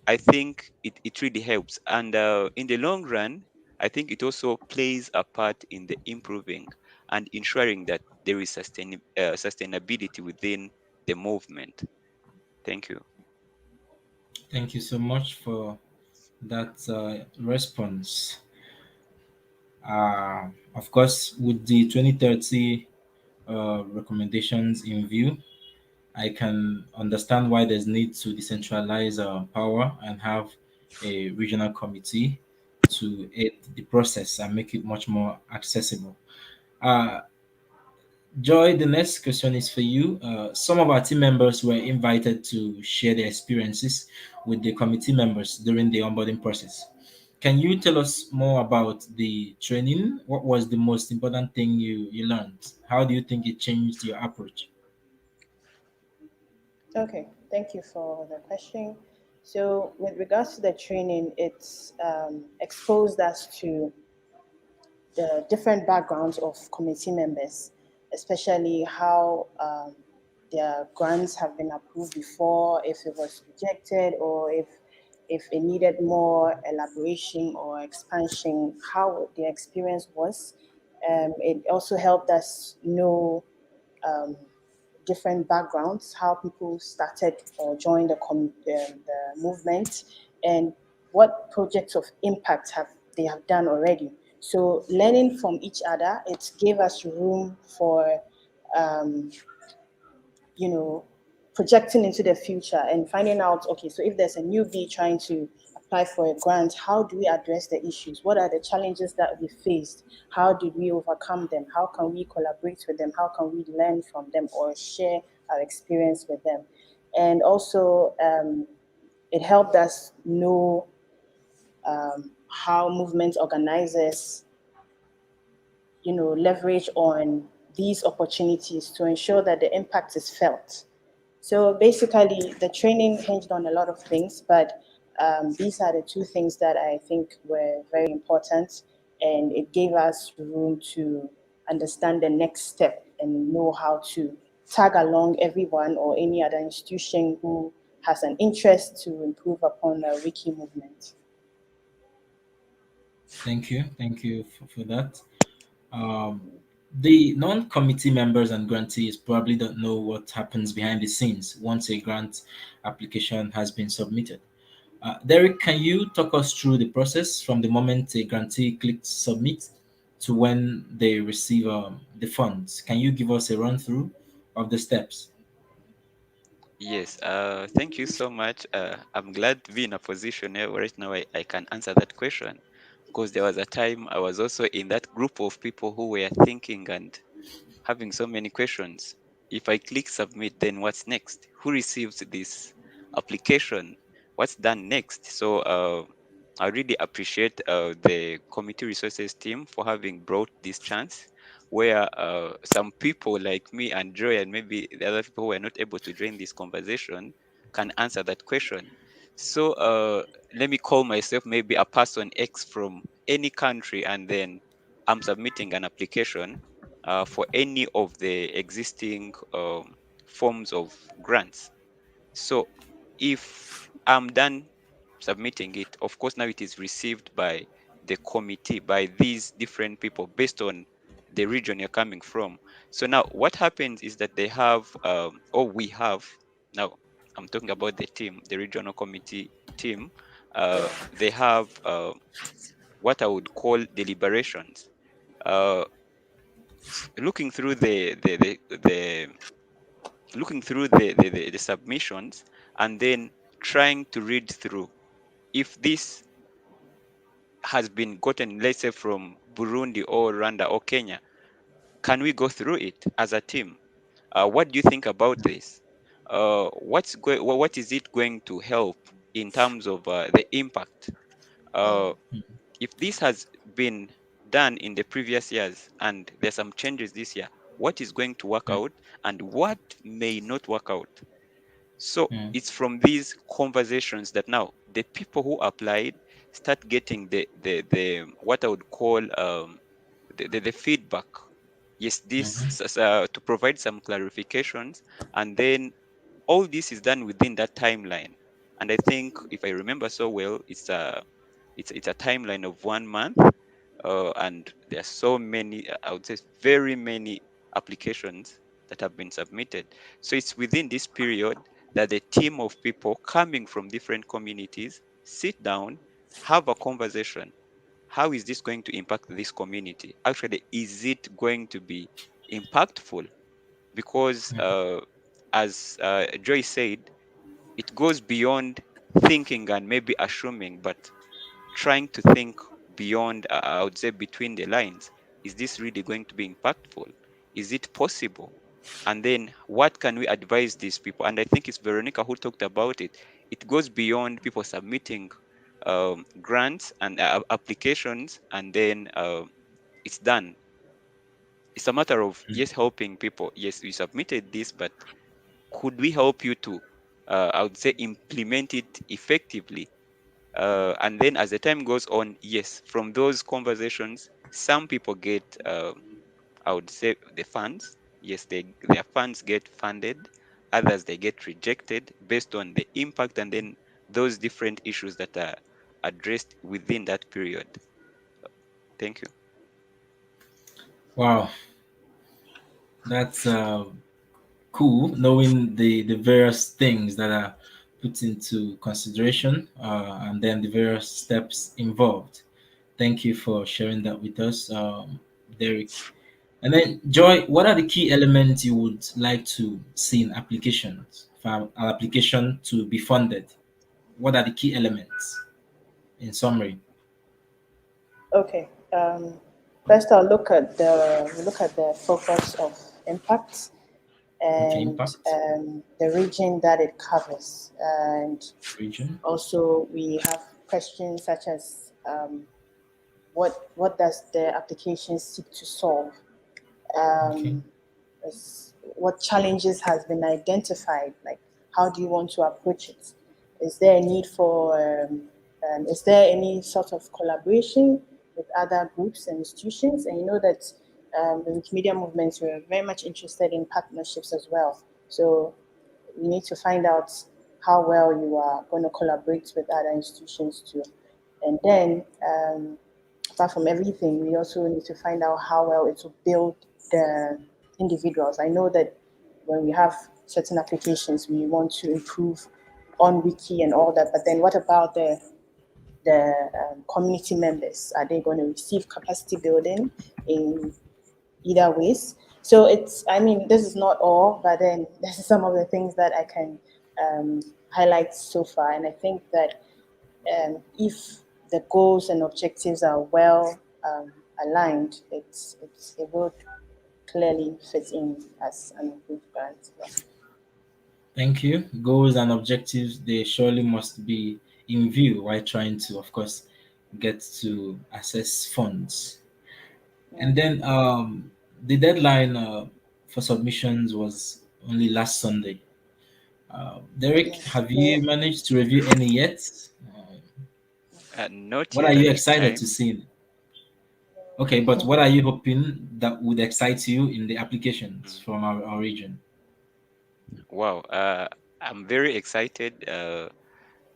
I think it really helps. And in the long run, I think it also plays a part in the improving and ensuring that there is sustainability within the movement. Thank you. Thank you so much for that response. Of course, with the 2030 recommendations in view, I can understand why there's need to decentralize power and have a regional committee to aid the process and make it much more accessible. Uh, Joy, the next question is for you. Some of our team members were invited to share their experiences with the committee members during the onboarding process. Can you tell us more about the training? What was the most important thing you learned? How do you think it changed your approach? Okay, thank you for the question. So, with regards to the training, it's exposed us to the different backgrounds of committee members, especially how their grants have been approved before, if it was rejected, or if it needed more elaboration or expansion, how the experience was. It also helped us know um, different backgrounds, how people started or joined the movement, and what projects of impact have they have done already. So learning from each other, it gave us room for um, you know, projecting into the future and finding out, okay, so if there's a newbie trying to apply for a grant, how do we address the issues? What are the challenges that we faced? How did we overcome them? How can we collaborate with them? How can we learn from them or share our experience with them? And also, it helped us know how movement organizers, leverage on these opportunities to ensure that the impact is felt. So basically, the training hinged on a lot of things, but these are the two things that I think were very important, and it gave us room to understand the next step and know how to tag along everyone or any other institution who has an interest to improve upon the wiki movement. Thank you for that. Um, the non-committee members and grantees probably don't know what happens behind the scenes once a grant application has been submitted. Derrick, can you talk us through the process from the moment a grantee clicks submit to when they receive the funds? Can you give us a run through of the steps? Yes, thank you so much. I'm glad to be in a position here where right now I can answer that question, because there was a time I was also in that group of people who were thinking and having so many questions. If I click submit, then what's next? Who receives this application? What's done next? So I really appreciate the community resources team for having brought this chance where some people like me and Joy and maybe the other people who were not able to join this conversation can answer that question. So let me call myself maybe a person X from any country, and then I'm submitting an application for any of the existing forms of grants. So if I'm done submitting it, of course, now it is received by the committee, by these different people based on the region you're coming from. So now what happens is that they have, or we have, now I'm talking about the team, the regional committee team, they have what I would call deliberations. Uh, Looking through the looking through the submissions and then trying to read through if this has been gotten, let's say from Burundi or Rwanda or Kenya, can we go through it as a team? What do you think about this? What is it going to help in terms of the impact? uh, if this has been done in the previous years and there's some changes this year, what is going to work out and what may not work out? So Mm, it's from these conversations that now the people who applied start getting the what I would call the feedback. Yes, mhm, to provide some clarifications, and then all this is done within that timeline. And I think if I remember so well, it's a timeline of 1 month, and there are so many, I would say very many applications that have been submitted. So it's within this period that the team of people coming from different communities sit down have a conversation. How is this going to impact this community? Actually, is it going to be impactful? Because as Joy said, it goes beyond thinking and maybe assuming, but trying to think beyond, I would say, between the lines. Is this really going to be impactful? Is it possible? And then what can we advise these people? And I think it's Veronica who talked about it. It goes beyond people submitting grants and applications, and then it's done. It's a matter of, yes, helping people. Yes, you submitted this, but could we help you to, I would say, implement it effectively? And then as the time goes on, yes, from those conversations, some people get, I would say, the funds. Yes, their funds get funded. Others, they get rejected based on the impact and then those different issues that are addressed within that period. Thank you. Wow, that's cool. Knowing the various things that are put into consideration and then the various steps involved. Thank you for sharing that with us, Derrick. And then, Joy, what are the key elements you would like to see in applications for an application to be funded? What are the key elements in summary? Okay. First, I'll look at the focus of impact Okay, and impact, the region that it covers, and region. also we have questions such as what does the application seek to solve? Okay, Um, what challenges has been identified? Like, how do you want to approach it? Is there a need for? Is there any sort of collaboration with other groups and institutions? And you know that the Wikimedia movement, we're very much interested in partnerships as well. So we need to find out how well you are going to collaborate with other institutions too. And then, apart from everything, we also need to find out how well it will build the individuals. I know that when we have certain applications, we want to improve on wiki and all that, but then what about the community members? Are they going to receive capacity building in either ways? So it's, I mean, this is not all, but then this is some of the things that I can highlight so far. And I think that if the goals and objectives are well aligned, it will clearly fit in as an improved grant. Yeah. thank you. Goals and objectives, they surely must be in view while trying to, of course, get to access funds. And then the deadline for submissions was only last Sunday. Derrick, Yes. have you managed to review any yet? Not What are yet you at this excited to time. see? Okay, but what are you hoping that would excite you in the applications Mm. from our region? Wow, I'm very excited.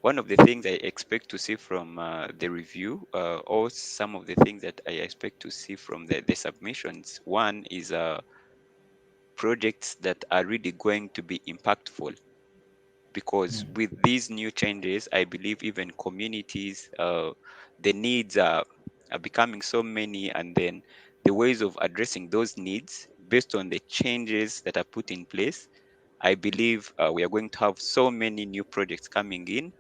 One of the things I expect to see from the review, or some of the things that I expect to see from the submissions, one is projects that are really going to be impactful. Because Hmm, with these new changes, I believe even communities, the needs are becoming so many, and then the ways of addressing those needs based on the changes that are put in place, I believe we are going to have so many new projects coming in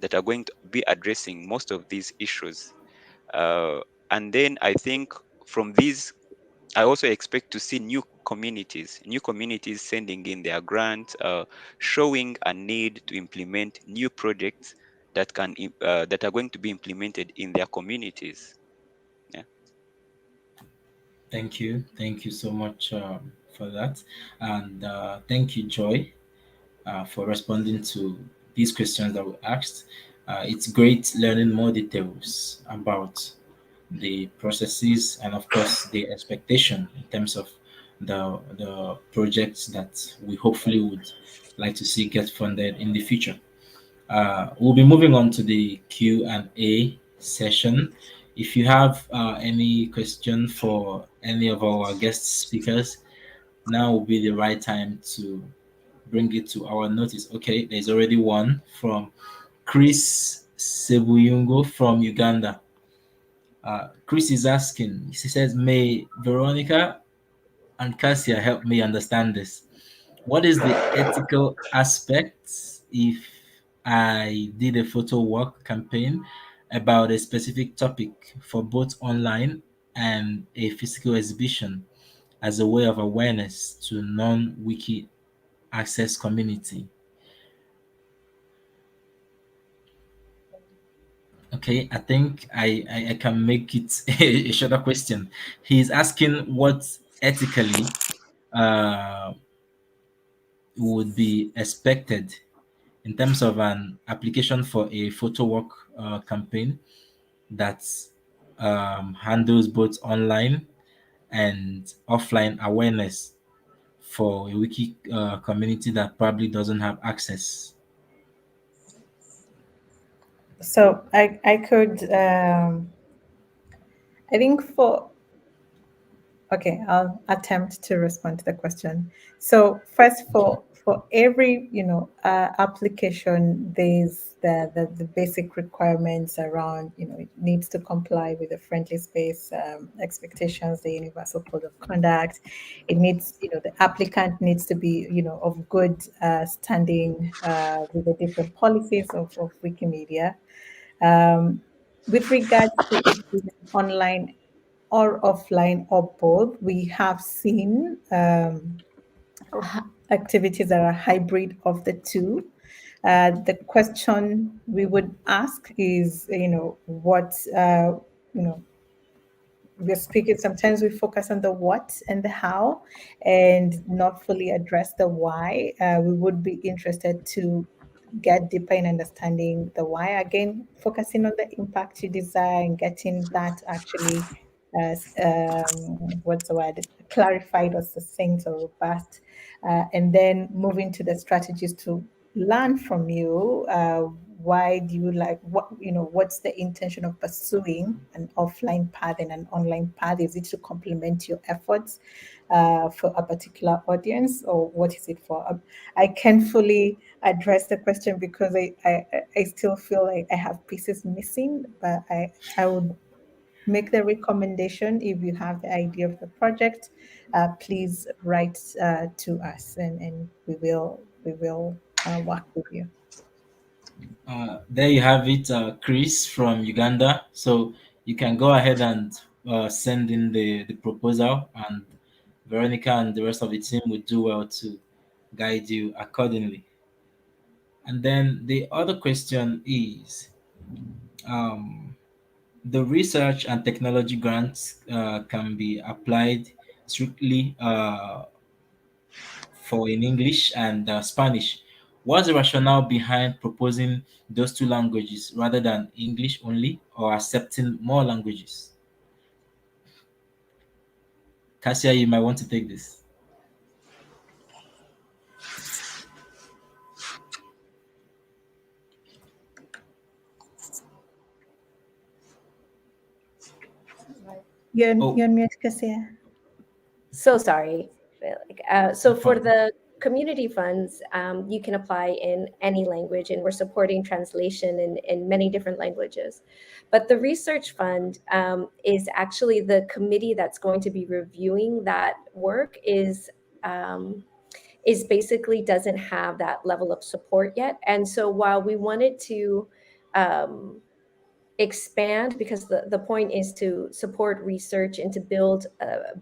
that are going to be addressing most of these issues. Uh, and then I think from these, I also expect to see new communities sending in their grants, showing a need to implement new projects that are going to be implemented in their communities. Yeah. thank you so much for that, and thank you, Joy, for responding to these questions that we asked. It's great learning more details about the processes and, of course, the expectation in terms of the projects that we hopefully would like to see get funded in the future. We'll be moving on to the Q&A session. If you have any question for any of our guest speakers, now will be the right time to bring it to our notice. Okay, there's already one from Chris Sebuyungo from Uganda. Chris is asking, she says, may Veronica and Kassia help me understand this. What is the ethical aspect if I did a photo walk campaign about a specific topic for both online and a physical exhibition as a way of awareness to non-wiki access community? Okay, I think I can make it a shorter question. He's asking what ethically uh, would be expected in terms of an application for a photo walk campaign that handles both online and offline awareness for a wiki community that probably doesn't have access. So I could I think for okay, I'll attempt to respond to the question. So first, for every application, there's the basic requirements around, it needs to comply with the friendly space expectations, the universal code of conduct. It needs, the applicant needs to be, of good standing with the different policies of Wikimedia. With regards to it being online or offline or both, we have seen activities that are hybrid of the two. The question we would ask is, what, we're speaking, sometimes we focus on the what and the how and not fully address the why. We would be interested to get deeper in understanding the why, again focusing on the impact you desire and getting that actually as what's the word, clarified or succinct or robust, and then moving to the strategies to learn from you. Why do you like, what, what's the intention of pursuing an offline path and an online path? Is it to complement your efforts for a particular audience, or what is it for? I can't fully address the question because I still feel like I have pieces missing, but I would make the recommendation. If you have the idea of the project, please write to us, and we will work with you. There you have it, Chris from Uganda. So you can go ahead and send in the proposal, and Veronica and the rest of the team will do well to guide you accordingly. And then the other question is, um, the research and technology grants can be applied strictly for in English and Spanish. What's the rationale behind proposing those two languages rather than English only, or accepting more languages? Kassia, you might want to take this. You're Oh, you're on mute, Kassia. So sorry. So no for problem. the community funds, you can apply in any language, and we're supporting translation in many different languages. But the research fund is actually the committee that's going to be reviewing that work is basically doesn't have that level of support yet. And so while we wanted to um, expand, because the point is to support research and to build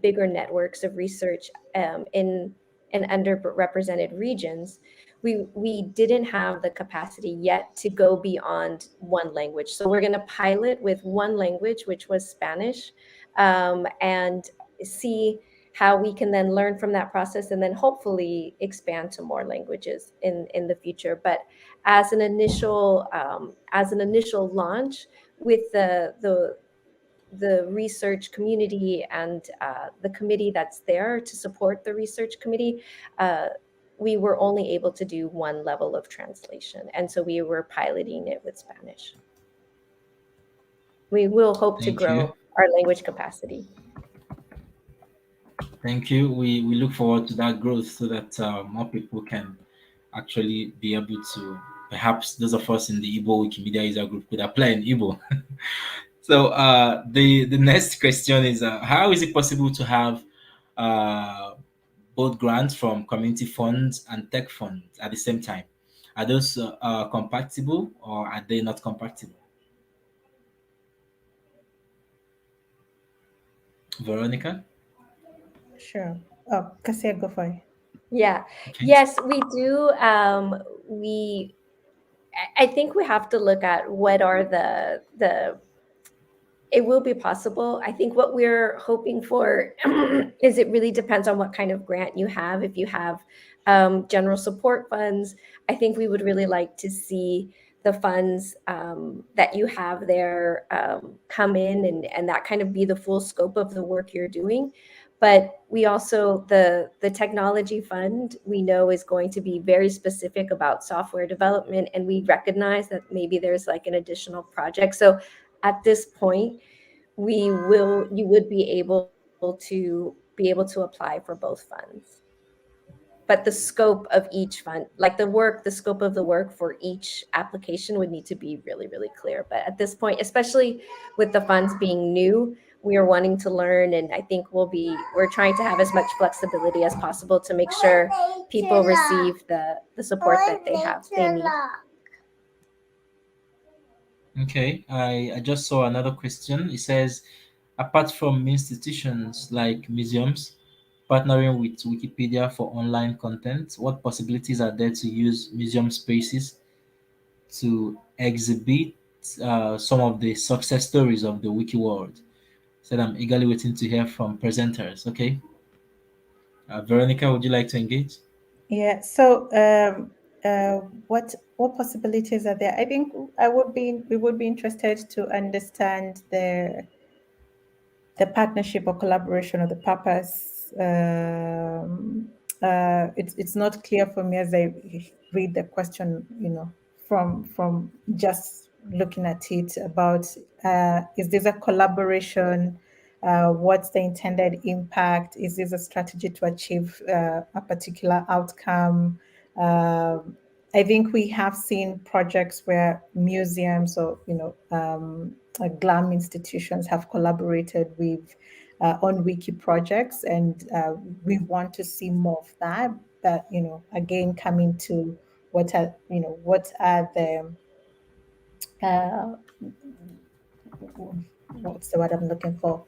bigger networks of research in underrepresented regions, we didn't have the capacity yet to go beyond one language. So we're going to pilot with one language, which was Spanish, and see how we can then learn from that process, and then hopefully expand to more languages in the future. But as an initial launch, with the research community and the committee that's there to support the research committee, we were only able to do one level of translation, and so we were piloting it with Spanish. We will hope to Thank you. grow our language capacity. Thank you. We look forward to that growth so that more people can actually be able to perhaps those of us in the Igbo Wikimedia user group could apply in Igbo. So the next question is, how is it possible to have both grants from community funds and tech funds at the same time? Are those compatible, or are they not compatible? Veronica? Sure. Oh, Kassia, go for it. Yeah. Okay. Yes, we do. I think we have to look at what are the it will be possible. I think what we're hoping for is it really depends on what kind of grant you have. If you have general support funds, I think we would really like to see the funds that you have there come in and that kind of be the full scope of the work you're doing. But we also, the technology fund, we know is going to be very specific about software development, and we recognize that maybe there's like an additional project. So at this point, you would be able to apply for both funds. But the scope of each fund, like the scope of the work for each application would need to be really, really clear. But at this point, especially with the funds being new, we are wanting to learn, and I think we're trying to have as much flexibility as possible to make sure people receive the support that they need. Okay, I just saw another question. It says, apart from institutions like museums partnering with Wikipedia for online content, what possibilities are there to use museum spaces to exhibit some of the success stories of the wiki world? Said, I'm eagerly waiting to hear from presenters. Okay, Veronica, would you like to engage? Yeah. So, what possibilities are there? I think we would be interested to understand the partnership or collaboration or the purpose. It's not clear for me as I read the question, from just looking at it about, is this a collaboration? What's the intended impact? Is this a strategy to achieve a particular outcome? I think we have seen projects where museums or GLAM institutions have collaborated with on wiki projects, and we want to see more of that. But again, coming to what are the what's the word I'm looking for?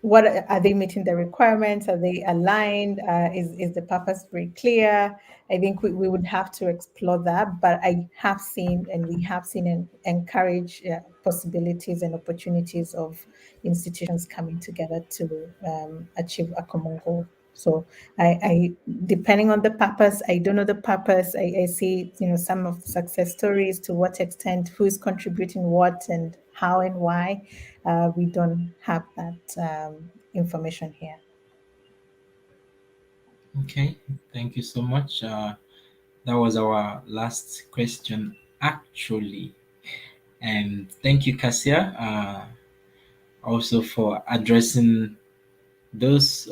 What are they meeting the requirements? Are they aligned? Is the purpose very clear? I think we would have to explore that, but we have seen and encourage possibilities and opportunities of institutions coming together to achieve a common goal. So I depending on the purpose, I don't know the purpose. I see some of the success stories, to what extent, who is contributing what and how and why. We don't have that information here. Okay, thank you so much. That was our last question, actually. And thank you, Kassia, also for addressing those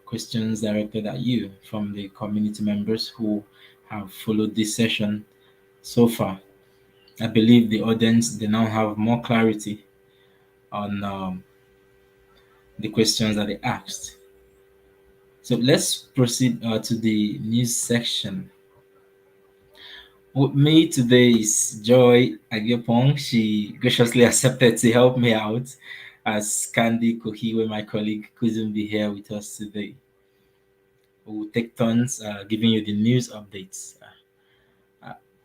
questions directed at you from the community members who have followed this session so far. I believe the audience, they now have more clarity on the questions that they asked. So let's proceed to the news section. With me today is Joy Agepong. She graciously accepted to help me out, as Candy Kohiwe, my colleague, couldn't be here with us today. We'll take turns giving you the news updates.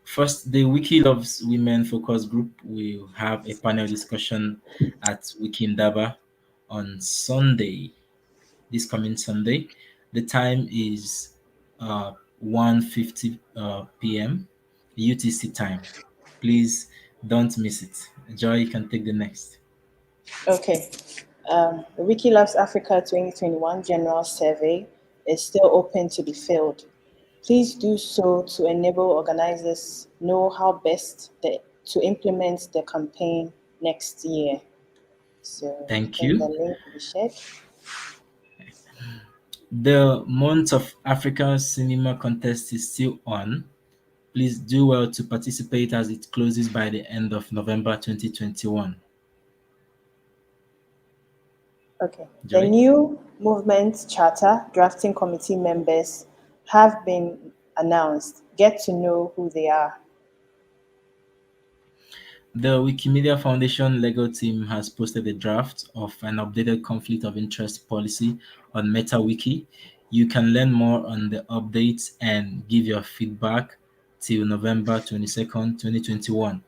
First, the Wiki Loves Women Focus Group will have a panel discussion at WikiIndaba on Sunday, this coming Sunday. The time is 1:50 p.m. UTC time. Please don't miss it. Joy, you can take the next. Okay. The Wiki Loves Africa 2021 General Survey is still open to be filled. Please do so to enable organizers know how best to implement the campaign next year. So Thank the you. link will be shared. The Month of Africa Cinema contest is still on. Please do well to participate as it closes by the end of November 2021. Okay. Joy? The new movement charter drafting committee members have been announced. Get to know who they are. The Wikimedia Foundation legal team has posted a draft of an updated conflict of interest policy on MetaWiki. You can learn more on the updates and give your feedback till November 22nd, 2021.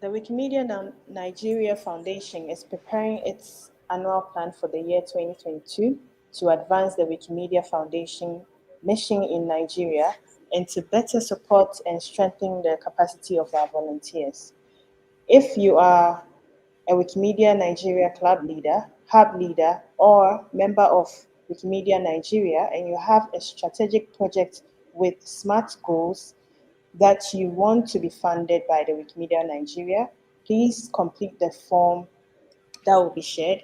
The Wikimedia Nigeria Foundation is preparing its annual plan for the year 2022 to advance the Wikimedia Foundation mission in Nigeria and to better support and strengthen the capacity of our volunteers. If you are a Wikimedia Nigeria club leader, hub leader, or member of Wikimedia Nigeria, and you have a strategic project with SMART goals that you want to be funded by the Wikimedia Nigeria, please complete the form that will be shared.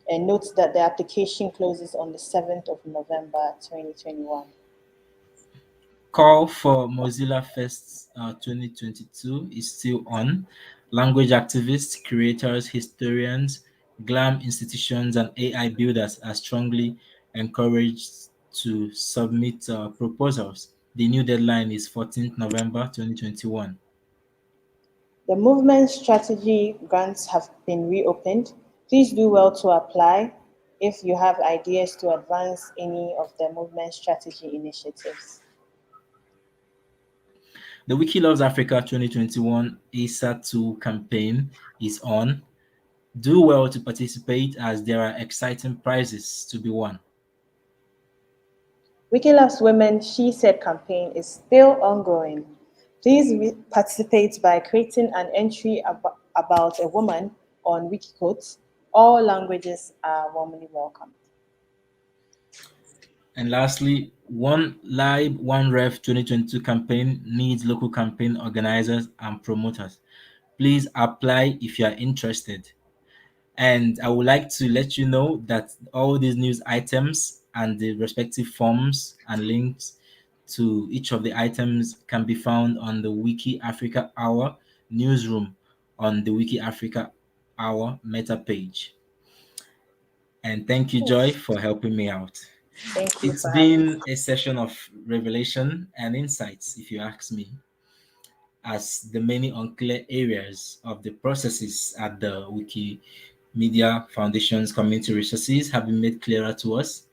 And note that the application closes on the 7th of November 2021. Call for Mozilla Fest 2022 is still on. Language activists, creators, historians, GLAM institutions, and AI builders are strongly encouraged to submit proposals. The new deadline is 14th November 2021. The movement strategy grants have been reopened. Please do well to apply if you have ideas to advance any of the movement strategy initiatives. The Wiki Loves Africa 2021 ASA2 campaign is on. Do well to participate as there are exciting prizes to be won. Wiki Loves Women She Said campaign is still ongoing. Please participate by creating an entry about a woman on Wikiquote. All languages are warmly welcomed. And lastly, One Live, One Ref 2022 campaign needs local campaign organizers and promoters. Please apply if you are interested. And I would like to let you know that all these news items and the respective forms and links to each of the items can be found on the WikiAfrica Hour newsroom on the WikiAfrica Hour meta page. And thank you, Joy, for helping me out. Thank you It's for having me. been a session of revelation and insights, if you ask me, as the many unclear areas of the processes at the Wikimedia Foundation's community resources have been made clearer to us.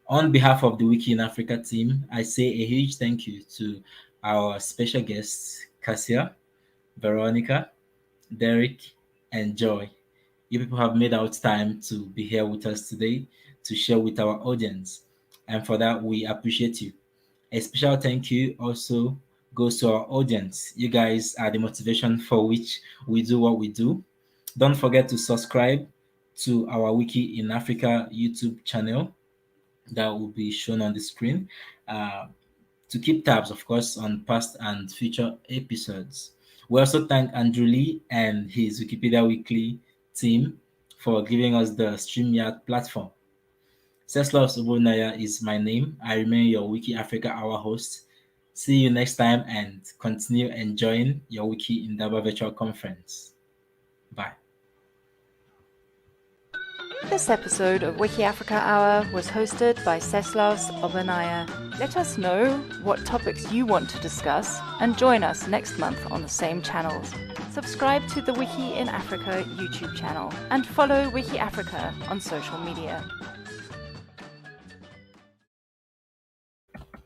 On behalf of the Wiki in Africa team, I say a huge thank you to our special guests, Kassia, Veronica, Derrick, and Joy. You people have made out time to be here with us today to share with our audience. And for that, we appreciate you. A special thank you also goes to our audience. You guys are the motivation for which we do what we do. Don't forget to subscribe to our Wiki in Africa YouTube channel that will be shown on the screen to keep tabs, of course, on past and future episodes. We also thank Andrew Lee and his Wikipedia Weekly team for giving us the StreamYard platform. Ceslause is my name. I remain your Wiki Africa Hour host. See you next time and continue enjoying your WikiIndaba virtual conference. Bye. This episode of WikiAfrica Hour was hosted by Ceslause. Let us know what topics you want to discuss and join us next month on the same channels. Subscribe to the Wiki in Africa YouTube channel and follow WikiAfrica on social media.